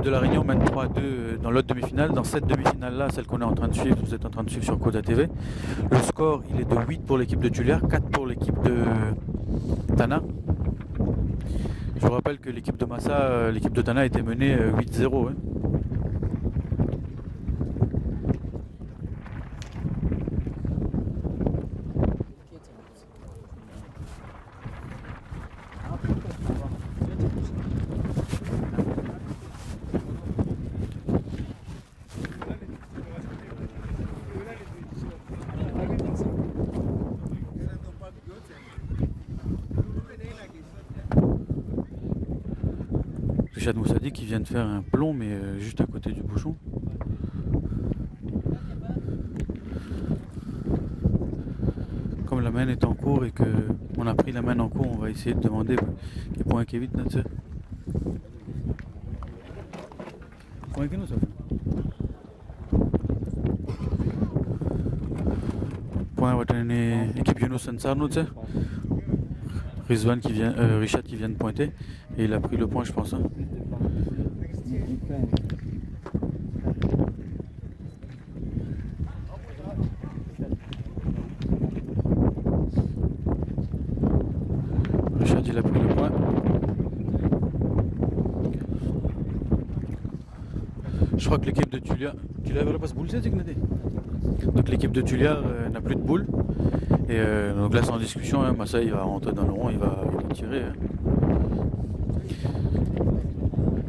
de La Réunion mène 3-2 dans l'autre demi-finale. Dans cette demi-finale-là, celle qu'on est en train de suivre, vous êtes en train de suivre sur Koda TV, le score il est de 8 pour l'équipe de Tuliar, 4 pour l'équipe de Tana. Je vous rappelle que l'équipe de Massa, l'équipe de Tana était menée 8-0. Hein. Richard Moussadi qui vient de faire un plomb mais juste à côté du bouchon. Comme la main est en cours et que on a pris la main en cours, on va essayer de demander les points qui évitent notre point qui nous ça. Point va donner équipe Yunus Ansar nous ça. Rizwan qui vient, Richard qui vient de pointer et il a pris le point je pense. Hein. Richard il a pris le point. Je crois que l'équipe de Tuliar, donc l'équipe de Tuliar n'a plus de boule. Et donc là c'est en discussion, hein, Massa il va rentrer dans le rond, il va tirer. Hein.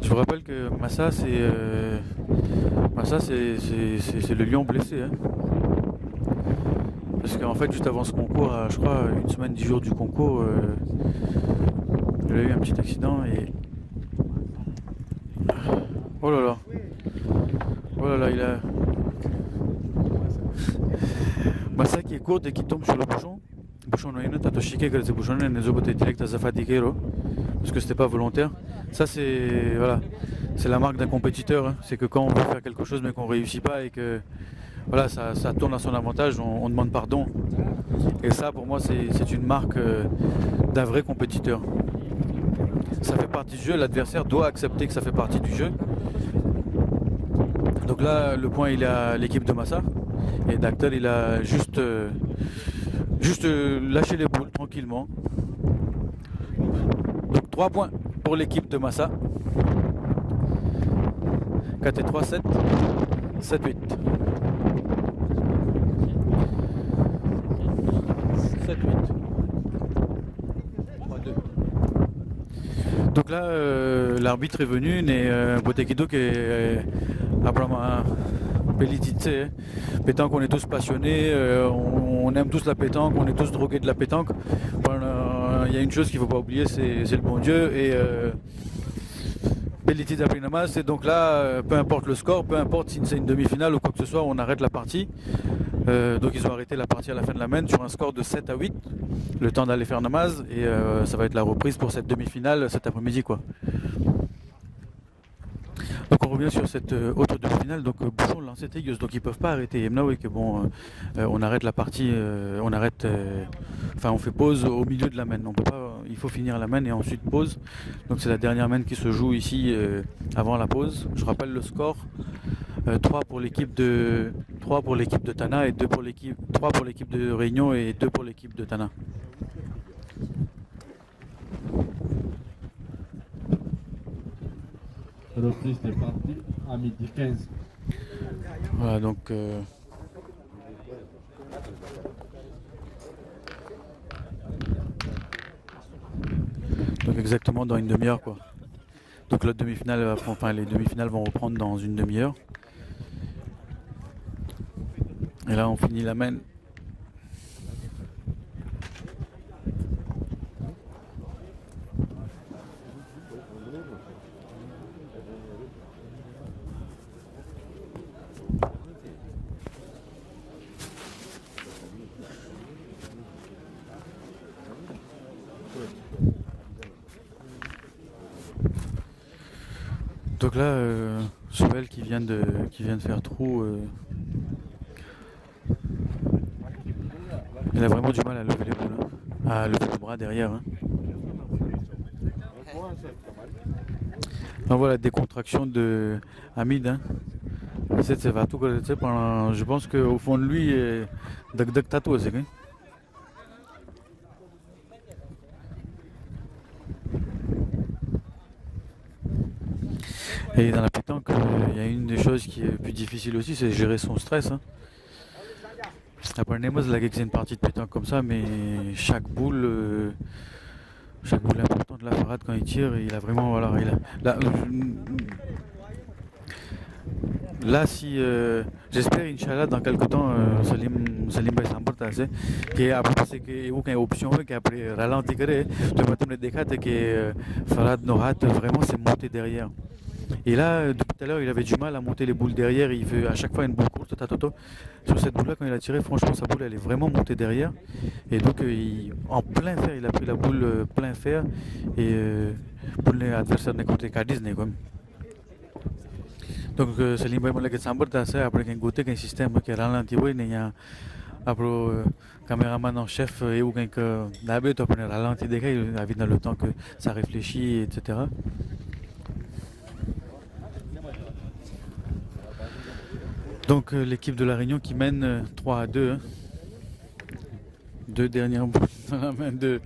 Je vous rappelle que Massa c'est le lion blessé. Hein. Parce qu'en fait juste avant ce concours, je crois une semaine, 10 jours du concours, il a eu un petit accident et... Oh là là. Oh là là, il a... Massa qui est courte et qui tombe sur le bouchon. Bouchon noyé, t'as tochiqué que c'est bouchon, et les autres direct à Zafadikero. Parce que c'était pas volontaire. Ça c'est... Voilà. C'est la marque d'un compétiteur. Hein. C'est que quand on veut faire quelque chose mais qu'on réussit pas et que... Voilà, ça tourne à son avantage, on demande pardon. Et ça pour moi c'est une marque d'un vrai compétiteur. Ça fait partie du jeu, l'adversaire doit accepter que ça fait partie du jeu. Donc là, le point il est à l'équipe de Massa. Et Dactel il a juste lâché les boules tranquillement. Donc 3 points pour l'équipe de Massa. 4 et 3, 7. 7, 8. 7, 8. 3, 2. Donc là, l'arbitre est venu, Botekido qui est Pelititse, pétanque, on est tous passionnés, on aime tous la pétanque, on est tous drogués de la pétanque. Il y a une chose qu'il ne faut pas oublier, c'est le bon Dieu. Et Pelititse a pris Namas, et donc là, peu importe le score, peu importe si c'est une demi-finale ou quoi que ce soit, on arrête la partie. Donc ils ont arrêté la partie à la fin de la main sur un score de 7 à 8, le temps d'aller faire namaz, et ça va être la reprise pour cette demi-finale cet après-midi quoi. Donc on revient sur cette autre demi-finale, donc Bouchon lancé Tegus, donc ils peuvent pas arrêter Yemna, oui que bon on arrête la partie, on fait pause au milieu de la main, on peut pas, il faut finir la main et ensuite pause, donc c'est la dernière main qui se joue ici avant la pause. Je rappelle le score. 3 pour l'équipe de Tana et 3 pour l'équipe de Réunion et 2 pour l'équipe de Tana. Reprise des parties à midi 15. Voilà donc exactement dans une demi-heure quoi. Donc l'autre demi-finale, les demi-finales vont reprendre dans une demi-heure. Et là on finit la main. Donc là, Sobel qui vient de faire trou, il a vraiment du mal à lever les bras, à lever le bras derrière. Hein. On voit la décontraction de Hamid. Hein. C'est va tout pendant. Je pense qu'au fond de lui, Dag Tatou, c'est que. Et dans la pétanque, il y a une des choses qui est plus difficile aussi, c'est gérer son stress. Hein. Après, Nemos, là, c'est une partie de pétanque comme ça, mais chaque boule importante de la parade quand il tire, il a vraiment, voilà, là, si j'espère, Inch'Allah, dans quelques temps, Salim Bhai Sambarta, que après c'est que ou qu'une option qui après ralenti करे, तो मतलब ने देखा था que Farhad Nohat vraiment s'est monté derrière. Et là, depuis tout à l'heure, il avait du mal à monter les boules derrière. Il fait à chaque fois une boule courte, tatoto. Sur cette boule-là, quand il a tiré, franchement, sa boule, elle est vraiment montée derrière. Et donc, en plein fer, il a pris la boule plein fer. Et pour l'adversaire de côté Cadiz, n'est comme. Donc, Salim Bhai Malak Sambar, c'est après qu'un côté, qu'un système qui est ralenti, oui, il y a après caméraman en chef et ou quelqu'un d'habitude, tu peux ralenti des cas, il a vite dans le temps que ça réfléchit, etc. Donc l'équipe de La Réunion qui mène 3-2. Hein. Deux dernières boules dans la main de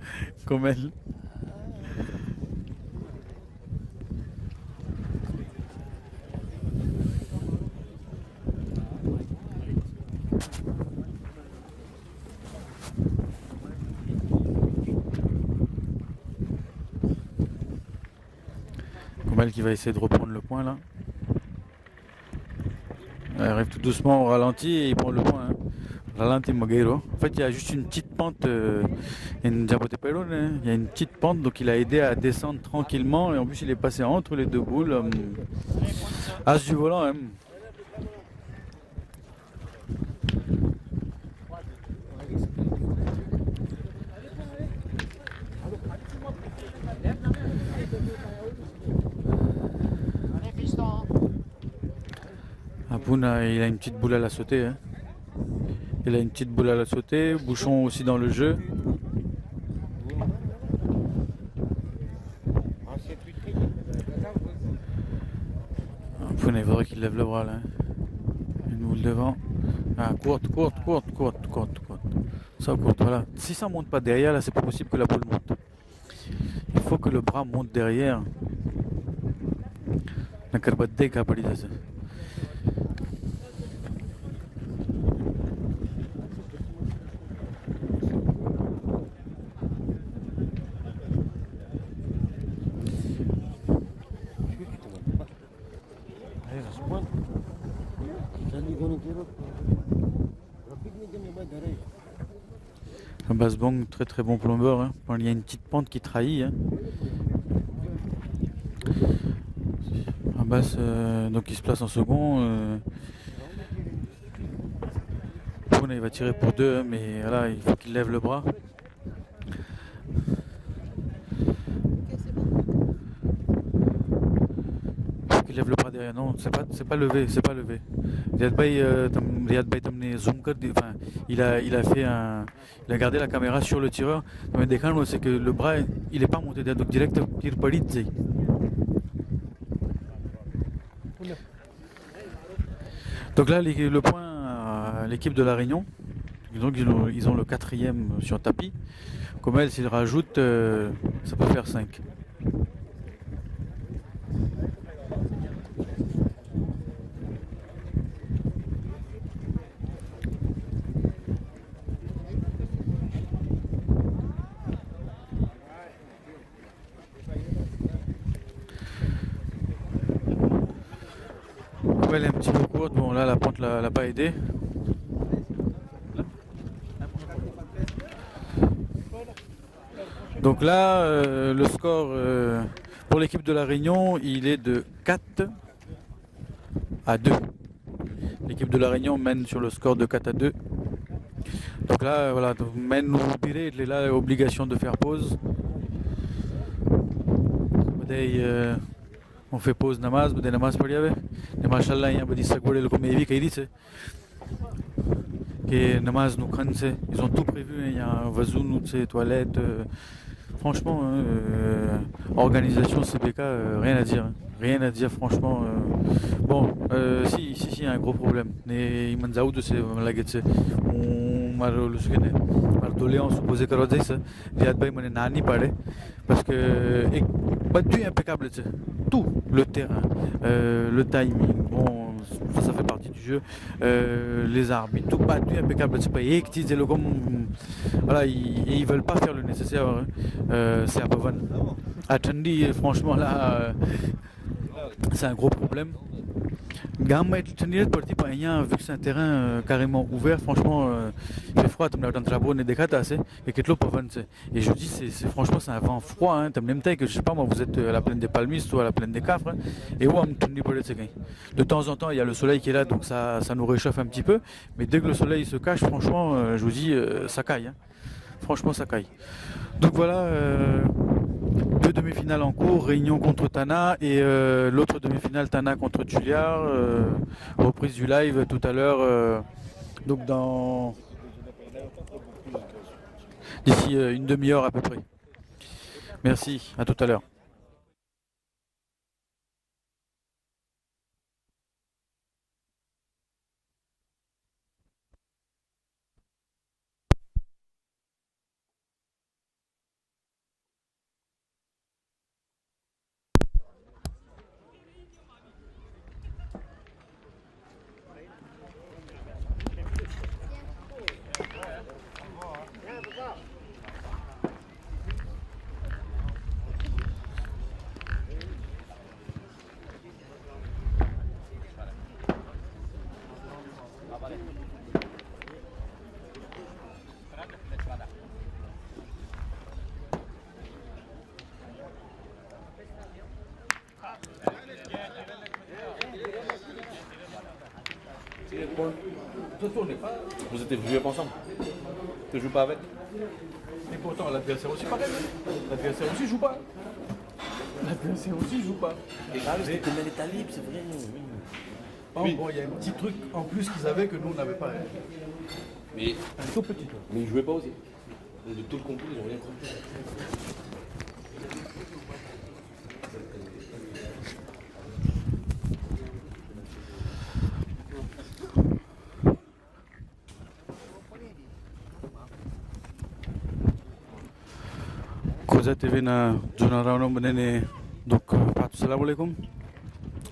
Comel. Comel qui va essayer de reprendre le point là. Il arrive tout doucement au ralenti et il prend le point. Hein. Ralenti Mogueiro. En fait, il y a juste une petite pente. Il y a une petite pente, donc il a aidé à descendre tranquillement. Et en plus, il est passé entre les deux boules. As du volant. Hein. Apoun, il a une petite boule à la sauter. Hein. Il a une petite boule à la sauter. Bouchon aussi dans le jeu. Apoun, il faudrait qu'il lève le bras là. Hein. Une boule devant. Ah, courte. Ça courte, voilà. Si ça monte pas derrière, là, c'est pas possible que la boule monte. Il faut que le bras monte derrière. Basbong, très très bon plombeur. Hein. Il y a une petite pente qui trahit. Hein. Abbas, donc il se place en second. Il va tirer pour deux, hein, mais là il faut qu'il lève le bras. Il lève le bras derrière. Non, c'est pas levé. Riyad Bhai tamne zoom enfin, il a gardé la caméra sur le tireur. Mais décalme, c'est que le bras il est pas monté derrière, donc direct tir palit. Donc là le point à l'équipe de La Réunion. Donc ils ont le 4e sur tapis. Comme elle, s'il rajoute, ça peut faire 5. Elle est un petit peu courte, bon là la pente l'a pas aidé. Donc là le score pour l'équipe de La Réunion il est de 4-2. L'équipe de La Réunion mène sur le score de 4-2. Donc là voilà, mène au piré, il est là obligation de faire pause. On fait pause namaz, des namaz padi ave. Ne mashallah यहाँ बड़ी सगवड़े लोगों में भी कही दी से कि नमाज नुकन से ils ont tout prévu. Il y a un vazou, toilette, Franchement, hein, organisation CBK, rien à dire, hein. Rien à dire, franchement. Bon, si, il y a un gros problème. Mais Imanzaoud, c'est la guette. On m'a le second. Par doléance supposée que Rodez, Riyad Bhai m'en nani pare. Parce que, pas du impeccable, tu sais. Tout, le terrain, le timing, bon, ça fait partie du jeu. Les arbitres, tout pas du impeccable, c'est pas éctisé le comme. Voilà, ils veulent pas faire le nécessaire, hein. C'est à Pavan. À Chandi, franchement, là, c'est un gros problème. Gamma et Chandi, parti par vu que c'est un terrain carrément ouvert, franchement, il fait froid, tu me l'as travaux, n'est décata assez, et que l'eau Pavan, et je dis, franchement, c'est un vent froid, hein, t'as même taille que je sais pas, moi, vous êtes à la plaine des Palmistes ou à la plaine des Cafres, hein, et où Chandi, de temps en temps, il y a le soleil qui est là, donc ça nous réchauffe un petit peu, mais dès que le soleil se cache, franchement, je vous dis, ça caille, hein. Franchement, ça caille. Donc voilà, deux demi-finales en cours, Réunion contre Tana et l'autre demi-finale Tana contre Tuliar, reprise du live tout à l'heure, donc d'ici une demi-heure à peu près. Merci, à tout à l'heure. Vous êtes joués ensemble. Tu ne joues pas avec. Et pourtant, l'adversaire aussi pareil. L'adversaire aussi joue pas. L'adversaire aussi joue pas. Et parce que tu mets les talibs, c'est vrai. Oui. Bon, il y a un petit truc en plus qu'ils avaient que nous on n'avait pas. Mais, Un tout petit truc. mais ils jouaient pas aussi. De tout le complot, ils n'ont rien compris. Koza TV na Jonarano Benene. Donc, salam alaikum.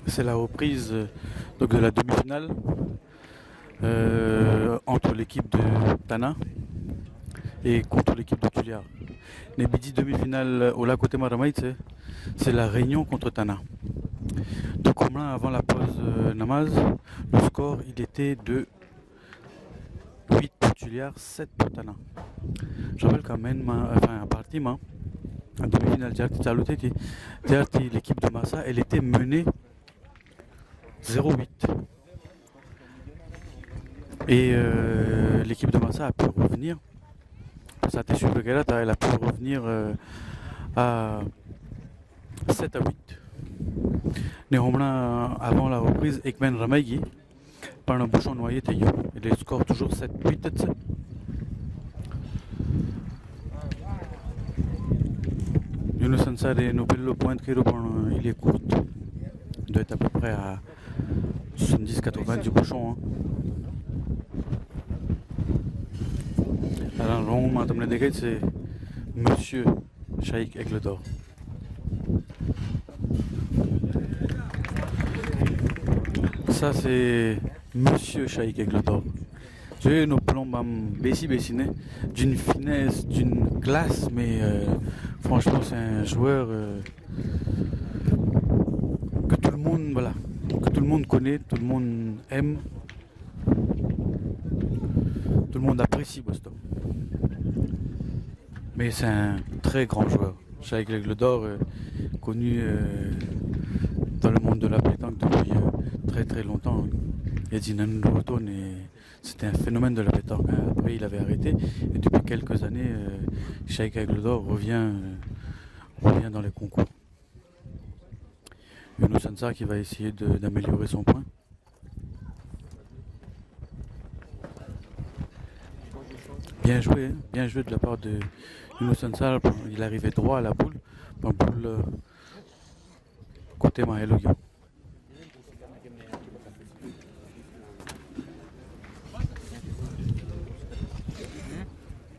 C'est la reprise donc, de la demi-finale entre l'équipe de Tana et contre l'équipe de Tuliar. Nebidi demi-finale au Lac Maramait, c'est la Réunion contre Tana. Donc, comme là, avant la pause namaz, le score il était de 8 pour Tuliar, 7 pour Tana. Je rappelle quand même, enfin, un parti, en demi-finale, l'équipe de Massa, elle était menée 0-8. Et l'équipe de Massa a pu revenir. Ça a été sur le Galata, elle a pu revenir à 7-8. Néanmoins, avant la reprise, Ekmen Ramaigi, par un bouchon noyé, et les scores toujours 7-8. Yunus Ansari nous le point de il est court. Il doit être à peu près à 70-80 du bouchon. Hein. Alors, Rome, c'est Monsieur Shaikh Aigle d'Or. Ça, c'est Monsieur Shaikh Aigle d'Or. J'ai nos plombs Bessi d'une finesse, d'une classe, mais franchement, c'est un joueur que tout le monde, voilà, que tout le monde connaît, tout le monde aime, tout le monde apprécie Boston. Mais c'est un très grand joueur. Shaikh Aigle d'Or, connu dans le monde de la pétanque depuis très très longtemps. Yadjinan Roton, c'était un phénomène de la pétanque. Après, il avait arrêté. Et depuis quelques années, Shaikh Aigle d'Or revient dans les concours. Yunus Ansar qui va essayer d'améliorer son point. bien joué de la part de Innocent Sal. Il arrivait droit à la boule, la boule côté Mahelogio.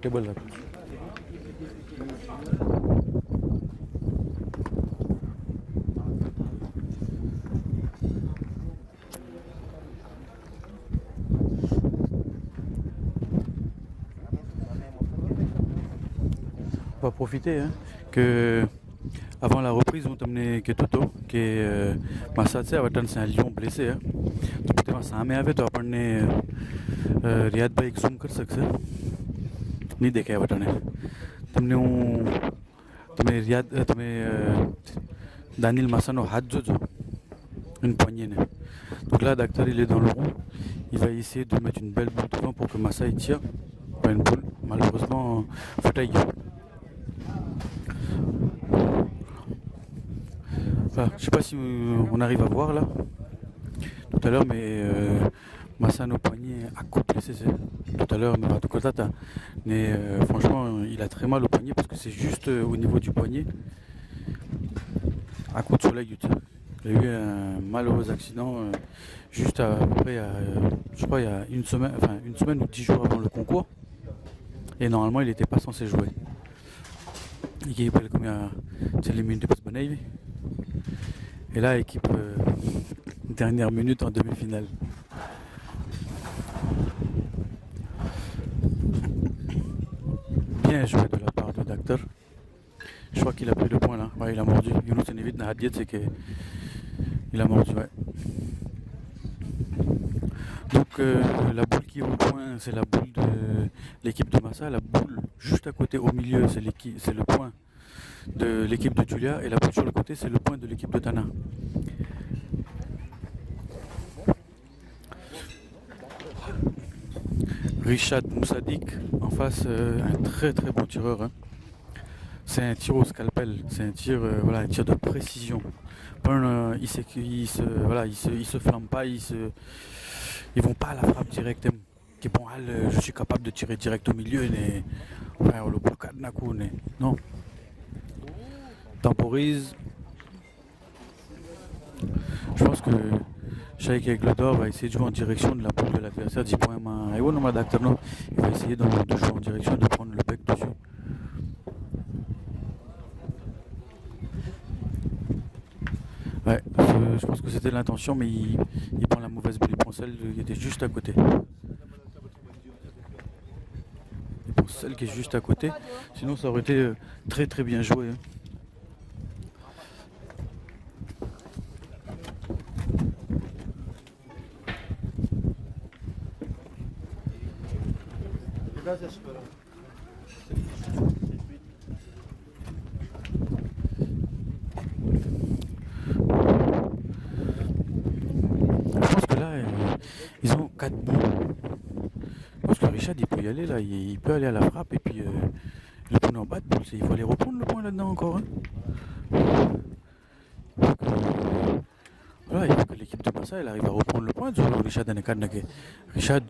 Qué bola. On va profiter que avant la reprise, on t'a amené que Toto, qui est Massatse, c'est un lion blessé. Tu peux te faire avec toi, Riyad Bhai zoom कर सकते नहीं देखा है बताने तुमने Riyadh Daniel Massano हाथ जो une poignée. Donc là, Docteur il est dans le rond, il va essayer de mettre une belle boule devant pour que Massa il tire. Pas une boule, malheureusement, fauteuil. Voilà, je sais pas si on arrive à voir là tout à l'heure, mais Massano poignet à coup de blessé tout à l'heure, mais franchement il a très mal au poignet parce que c'est juste au niveau du poignet à coup de soleil. Il y a eu un malheureux accident juste à peu près je crois il y a une semaine ou 10 jours avant le concours, et normalement il n'était pas censé jouer. Il est comme les minutes de et là équipe dernière minute en demi-finale. Bien joué de la part de Docteur. Je crois qu'il a pris le point là. Ouais, il a mordu. Younous Enevit n'a dit c'est qu'il a mordu. Ouais. Donc la boule qui est au point, c'est la boule de l'équipe de Massa. La boule juste à côté au milieu, c'est le point de l'équipe de Julia. Et la boule sur le côté, c'est le point de l'équipe de Tana. Richard Moussadik en face, un très très bon tireur. C'est un tir au scalpel, c'est un tir, un tir de précision. Il se flamme pas, ils vont pas à la frappe directe. Bon, je suis capable de tirer direct au milieu, le blocade non. Temporise. Je pense que Shaik Egledor va essayer de jouer en direction de la boule de l'adversaire. Il va essayer de jouer en direction, de prendre le bec dessus. Ouais, je pense que c'était l'intention, mais il prend la mauvaise boule, il prend celle qui était juste à côté. Il prend celle qui est juste à côté, sinon ça aurait été très très bien joué. Je pense que là, ils ont 4 boules. Je pense que Richard, il peut y aller là, il peut aller à la frappe et puis le point en bas de boule, il faut aller reprendre le point là-dedans encore. Il faut que l'équipe de Massa elle arrive à reprendre le point. Richard,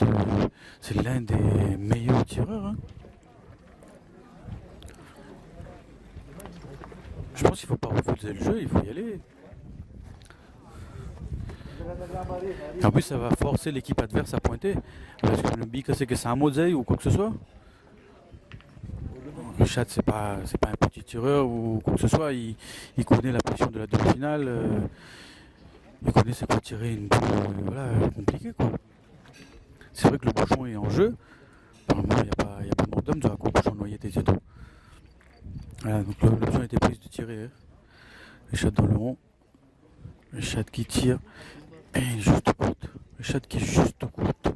c'est l'un des meilleurs tireurs. Je pense qu'il ne faut pas refuser le jeu, il faut y aller. En plus, ça va forcer l'équipe adverse à pointer. Parce que le bic, c'est que c'est un Mosey ou quoi que ce soit. Richard, c'est pas un petit tireur ou quoi que ce soit. Il connaît la pression de la demi-finale. Il connaît c'est quoi tirer une boule compliquée quoi. C'est vrai que le bouchon est en jeu. Apparemment, il n'y a pas mort d'homme, tu vas le bouchon noyé tes yeux. Voilà, donc l'option a été prise de tirer. Richard dans le rond. Richard qui tire. Et juste courte. Richard qui est juste courte.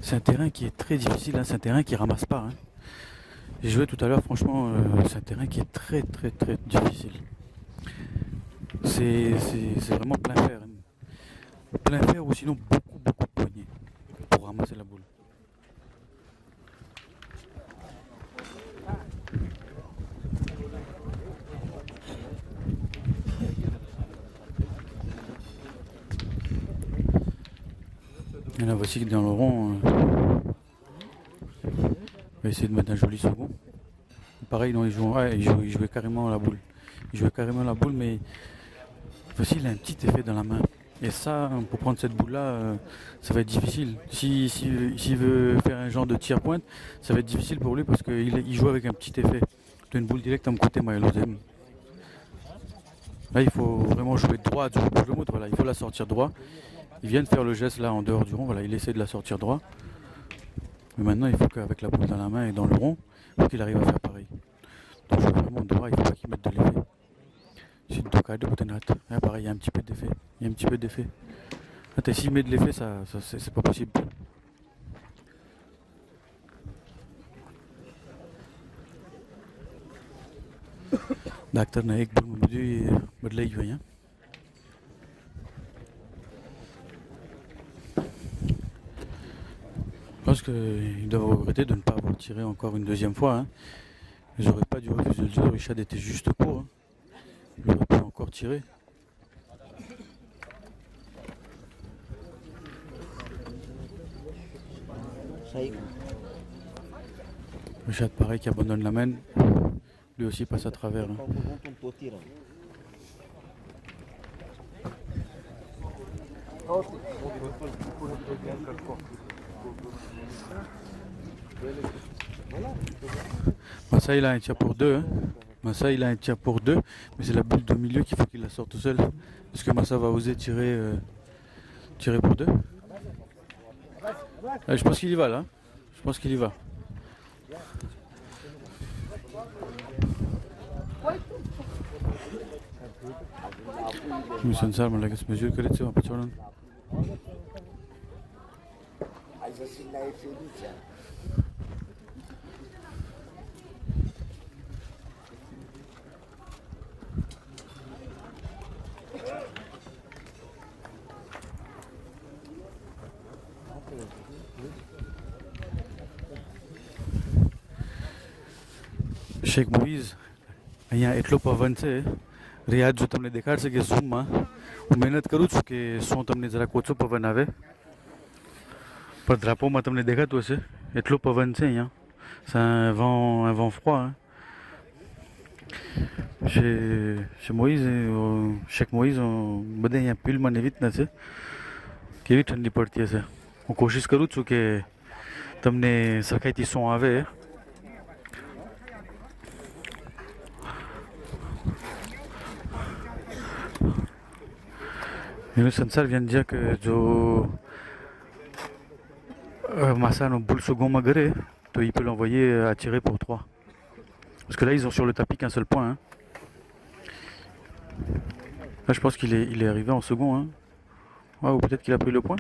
C'est un terrain qui est très difficile, c'est un terrain qui ramasse pas. J'ai joué tout à l'heure, franchement, c'est un terrain qui est très très très difficile. C'est vraiment plein fer. Plein fer ou sinon beaucoup de poignées pour ramasser la boule. Et là voici dans le rond va essayer de mettre un joli second. Pareil, non, il jouait carrément la boule. Il jouait carrément la boule, mais aussi il a un petit effet dans la main. Et ça, pour prendre cette boule-là, ça va être difficile. S'il veut faire un genre de tir-pointe, ça va être difficile pour lui parce qu'il joue avec un petit effet. Tu as une boule directe à me côté, moi, là, il faut vraiment jouer droit. Voilà, il faut la sortir droit. Il vient de faire le geste là en dehors du rond. Voilà, il essaie de la sortir droit. Mais maintenant, il faut qu'avec la boule dans la main et dans le rond, il faut qu'il arrive à faire pareil. Donc, je joue vraiment droit. Il ne faut pas qu'il mette de l'effet. Pareil, il y a un petit peu d'effet. Il y a un petit peu d'effet. S'il met de l'effet, c'est pas possible. D'acteur naik boule menuju berdlai juga ya. Je pense qu'ils doivent regretter de ne pas avoir tiré encore une deuxième fois. Hein. Ils n'auraient pas dû refuser le jeu. Richard était juste court. Hein. Il aurait pu encore tirer. Richard pareil qui abandonne la main. Lui aussi passe à travers. Hein. Massa il a un tir pour deux. Hein. Massa il a un tir pour deux. Mais c'est la bulle de milieu qu'il faut qu'il la sorte tout seul. Est-ce que Massa va oser tirer pour deux? Je pense qu'il y va là. Je pense qu'il y va. संसार में लगे मजूर करे थे वहाँ पर छोड़न शेख मुइज અહીંયા એટલો પવન છે રિયાઝ જો તમને દેખાડશે કે ઝૂમમાં હું મહેનત કરું છું કે શું તમને જરાક ઓછો પવન આવે પણ ડ્રાપોમાં તમને દેખાતું હશે એટલો પવન છે અહીંયા c'est un vent froid hein. chez Moïse Sheikh Moïse બધા અહીંયા પીલમાં એવી રીતના છે કેવી ઠંડી પડતી હશે હું કોશિશ કરું છું કે તમને સરખાઈથી શું આવે Le Sansar vient de dire que Massa no boule second magare, il peut l'envoyer à tirer pour 3. Parce que là ils ont sur le tapis qu'un seul point. Hein. Là je pense qu'il est arrivé en second. Hein. Ouais, ou peut-être qu'il a pris le point.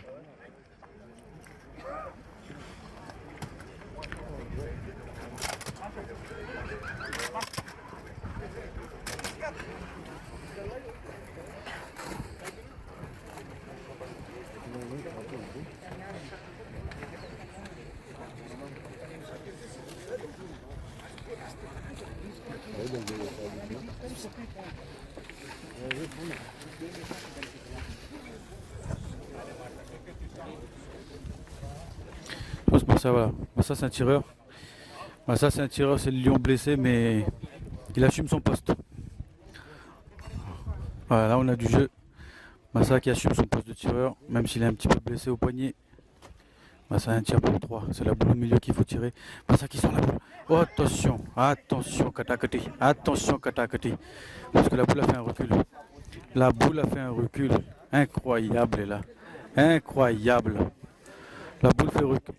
Ça, voilà. Ça c'est un tireur. Ça c'est un tireur, c'est le lion blessé, mais il assume son poste. Voilà, là on a du jeu. Massa qui assume son poste de tireur, même s'il est un petit peu blessé au poignet. Massa a un tir pour 3. C'est la boule au milieu qu'il faut tirer. Massa qui sort la boule. Oh, attention, attention Katakati. Attention Katakati. Parce que la boule a fait un recul. La boule a fait un recul. Incroyable est là. Incroyable. La boule fait recul.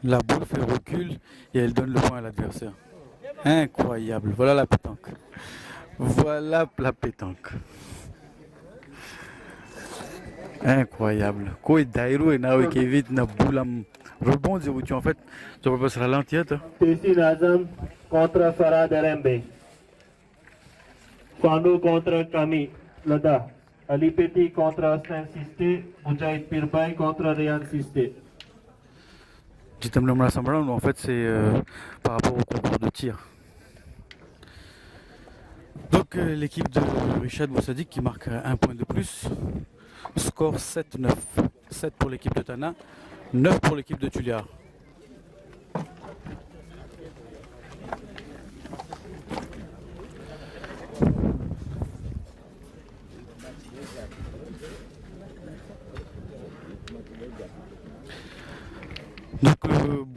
La boule fait recul et elle donne le point à l'adversaire. Incroyable. Voilà la pétanque. Voilà la pétanque. Incroyable. Koi Dairo et Naoui qui évite na boule rebondir où tu en fait tu peux pas se ralentir. Tessin Azam contre Farah Derembe. Fando contre Kami Lada. Ali Petit contre Stan Sisté. Mujahid Pirbay contre Ryan Sisté. En fait c'est par rapport au concours de tir. Donc l'équipe de Richard Boussadik qui marque un point de plus. Score 7-9. 7 pour l'équipe de Tana, 9 pour l'équipe de Tuliar.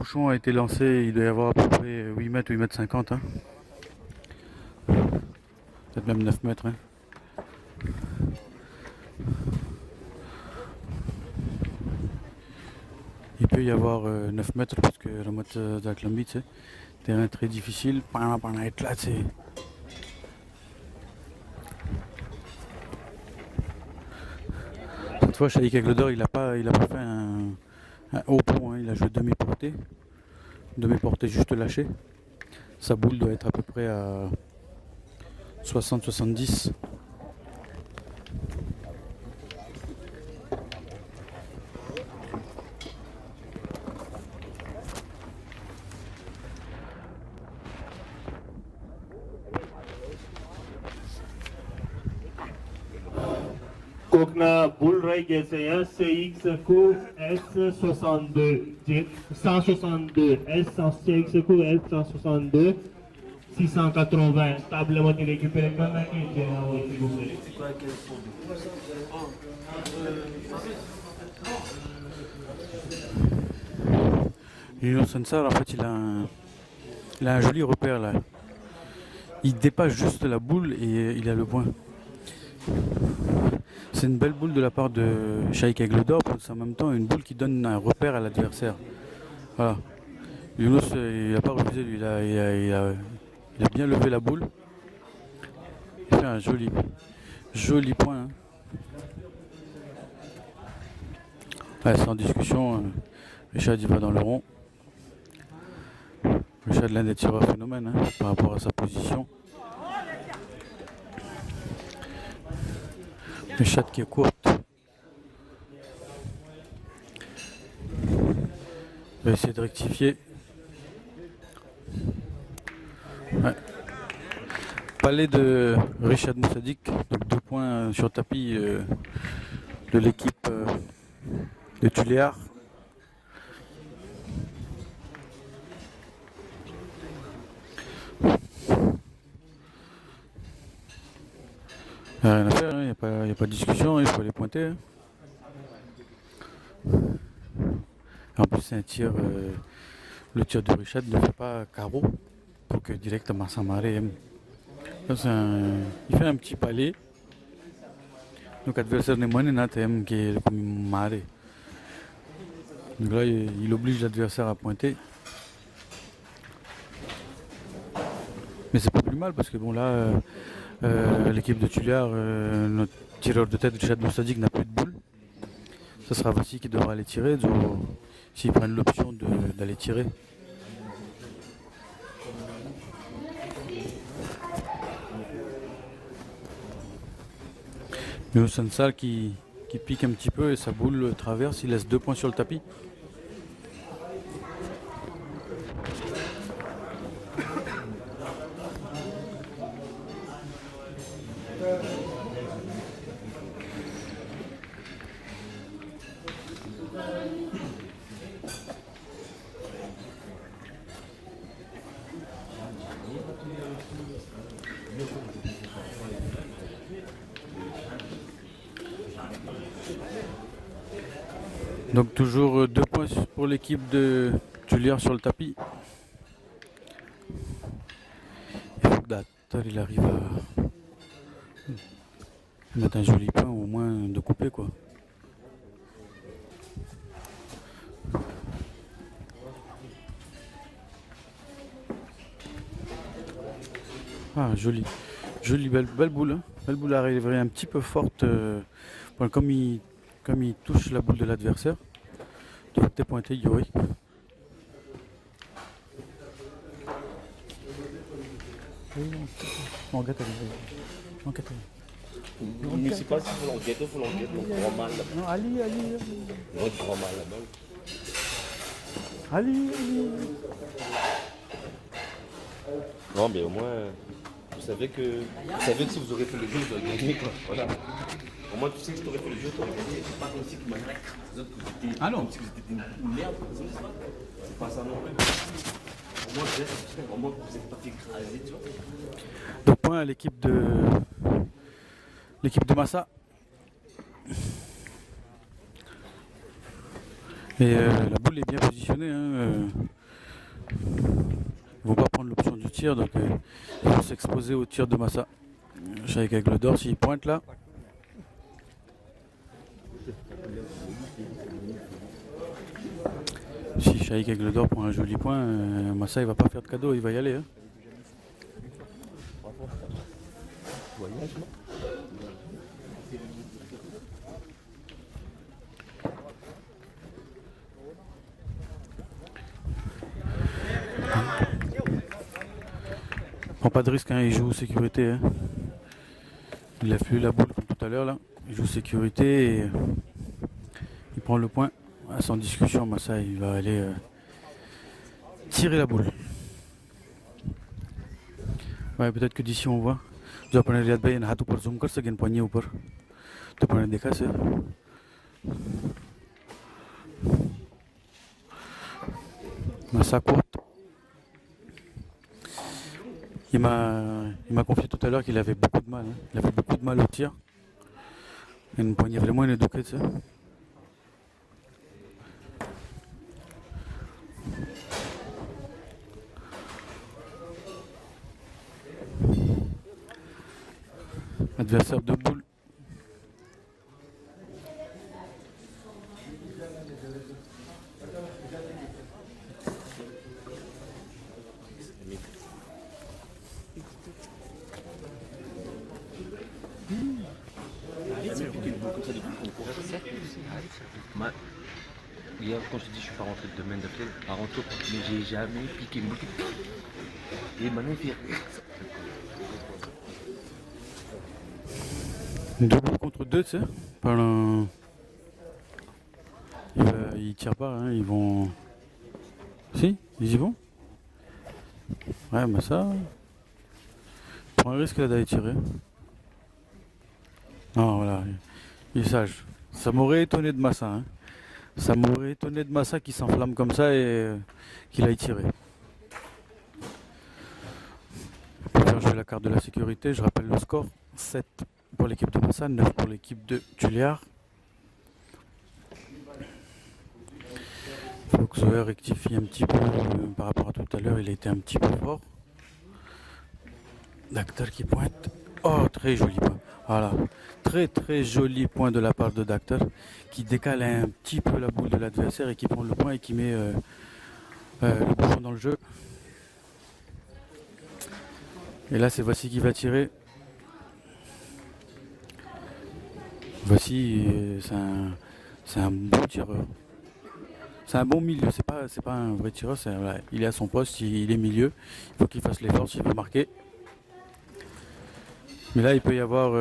bouchon a été lancé, il doit y avoir à peu près 8 mètres, 8 mètres 50. Hein. Peut-être même 9 mètres. Hein. Il peut y avoir 9 mètres parce que la moitié de la Clamby, tu sais, terrain très difficile. Pendant être là, c'est. Cette fois, Shaik Aigledor, il a pas fait un haut pont, hein, il a joué demi-portée. Demi-portée juste lâchée. Sa boule doit être à peu près à 60-70. Kokna Bull Ray Gesaya CX coup S62 162 S100 coup S162 680 tablement de récupérer quand même s'il vous plaît. Lino Sensar, en fait, il a un joli repère là. Il dépasse juste la boule et il a le point. C'est une belle boule de la part de Shaik Aigledor, c'est en même temps une boule qui donne un repère à l'adversaire. Voilà. Yunus, il n'a pas refusé, lui, il a bien levé la boule. Il fait un joli point. Hein. Ouais, sans discussion, Richard il va dans le rond. Richard l'un des tireurs phénomène hein, par rapport à sa position. Richard qui est courte. Il va essayer de rectifier. Ouais. Palais de Richard Moussadik, donc 2 points sur tapis de l'équipe de Tuléar. Il n'y a rien à faire, il n'y a pas de discussion, il faut aller pointer. Hein. En plus, c'est un tir, le tir de Richard ne fait pas carreau pour que directement Samaré aime. Il fait un petit palais. Donc, l'adversaire n'est moins n'aime qui est comme maré. Donc là, il oblige l'adversaire à pointer. Mais c'est pas plus mal parce que bon là. L'équipe de Tuléar, notre tireur de tête Richard Moussadik n'a plus de boule. Ce sera Vassi qui devra aller tirer, s'ils prennent l'option d'aller tirer. Mais au Sansal qui pique un petit peu et sa boule traverse, il laisse 2 points sur le tapis. Donc toujours 2 points pour l'équipe de Tuléar sur le tapis. Il faut que Datar il arrive à mettre un joli point ou au moins de couper quoi. Ah joli belle boule, hein. Belle boule arriverait un petit peu forte. Bon, comme il touche la boule de l'adversaire, tout est pointé Yori. Mais c'est pas si faut l'enquête, on prend mal là-bas. Non, Ali. On prend mal là-bas. Ali. Non, mais au moins, vous savez que si vous aurez fait le jeu, vous aurez gagné quoi. Voilà. Au moins, tu sais que si tu aurais fait le jeu, tu aurais gagné. C'est pas comme si que maintenant, les autres, vous étiez, comme si vous étiez une merde. C'est pas ça non plus. Au moins, vous n'êtes pas fait écraser, tu vois. 2 points à l'équipe de Massa. Et la boule est bien positionnée. Hein, du tir, donc il faut s'exposer au tir de Massa. Shaik Aigle d'Or, s'il pointe là. Si Shaik Aigle d'Or prend un joli point, Massa il va pas faire de cadeau, il va y aller. Hein. Prends pas de risque, hein, il joue sécurité. Hein. Il lève plus la boule comme tout à l'heure là. Il joue sécurité et il prend le point. Sans discussion, Massa il va aller tirer la boule. Ouais, peut-être que d'ici on voit. जो अपने रियाद भाई हाथ ऊपर जूम कर सकें पानी ऊपर तो अपने देखा से Massa courte. Il m'a confié tout à l'heure qu'il avait beaucoup de mal. Hein. Il avait beaucoup de mal au tir. Une poignée vraiment éduquée, tu sais. Adversaire de boule. Hier, quand je te dis je suis pas rentré de domaine d'affilée, à rentrer, mais j'ai jamais piqué une boule. Et maintenant il fait. Deux boules contre deux, tu sais. Ils tirent pas, hein, ils vont. Si, ils y vont. Ouais, mais ça. Prends un risque là d'aller tirer. Non, voilà. Il est sage. Ça m'aurait étonné de Massa. Hein. Ça m'aurait étonné de Massa qui s'enflamme comme ça et qu'il aille tirer. Pour faire jouer la carte de la sécurité, je rappelle le score 7 pour l'équipe de Massa, 9 pour l'équipe de Tuliar. Il faut que Zoé rectifie un petit peu par rapport à tout à l'heure, il a été un petit peu fort. Dactar qui pointe. Oh, très joli point. Voilà. Très très joli point de la part de Dactar qui décale un petit peu la boule de l'adversaire et qui prend le point et qui met le bouchon dans le jeu. Et là c'est Voici qui va tirer. Voici c'est un bon tireur. C'est un bon milieu, c'est pas un vrai tireur, voilà, il est à son poste, il est milieu, il faut qu'il fasse l'effort s'il veut marquer. Mais là il peut y avoir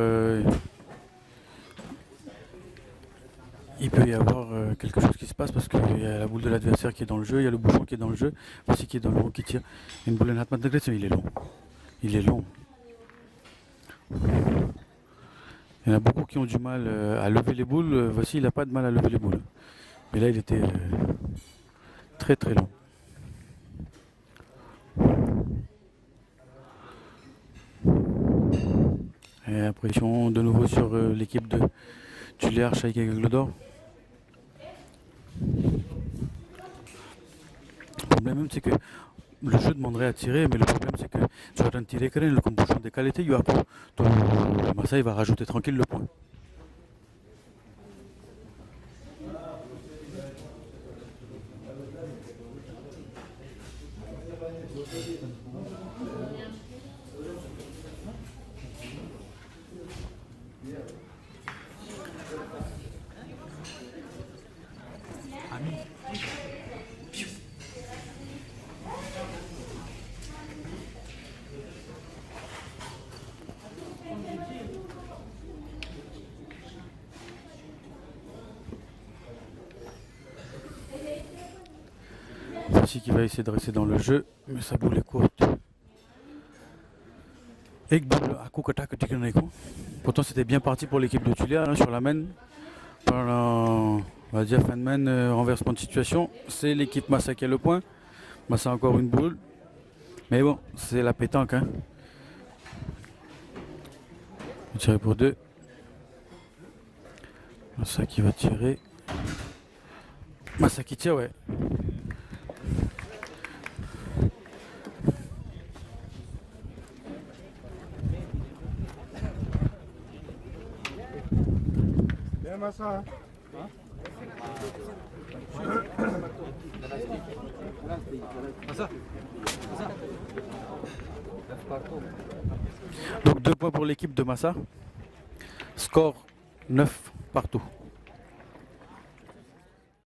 quelque chose qui se passe parce qu'il y a la boule de l'adversaire qui est dans le jeu, il y a le bouchon qui est dans le jeu, Voici qui est dans le haut qui tire. Une boule de Hatman Dagret, il est long. Il est long. Il y en a beaucoup qui ont du mal à lever les boules. Voici, il n'a pas de mal à lever les boules. Mais là, il était très très long. Et la pression de nouveau sur l'équipe de Tuliar, Shaik Aigle d'Or. Le problème même, c'est que le jeu demanderait à tirer, mais le problème c'est que tu vas tirer quand même le bouchon de qualité, il va pas. Massa il va rajouter tranquille le point. Voici qui va essayer de rester dans le jeu, mais sa boule est courte. Et pourtant c'était bien parti pour l'équipe de Tuliar hein, sur la main. On va dire fin de main, renversement de situation. C'est l'équipe Massa qui a le point. Massa a encore une boule. Mais bon, c'est la pétanque. Hein. Il tire pour deux. Massa qui va tirer. Massa qui tire, ouais. Donc 2 points pour l'équipe de Massa. Score 9 partout.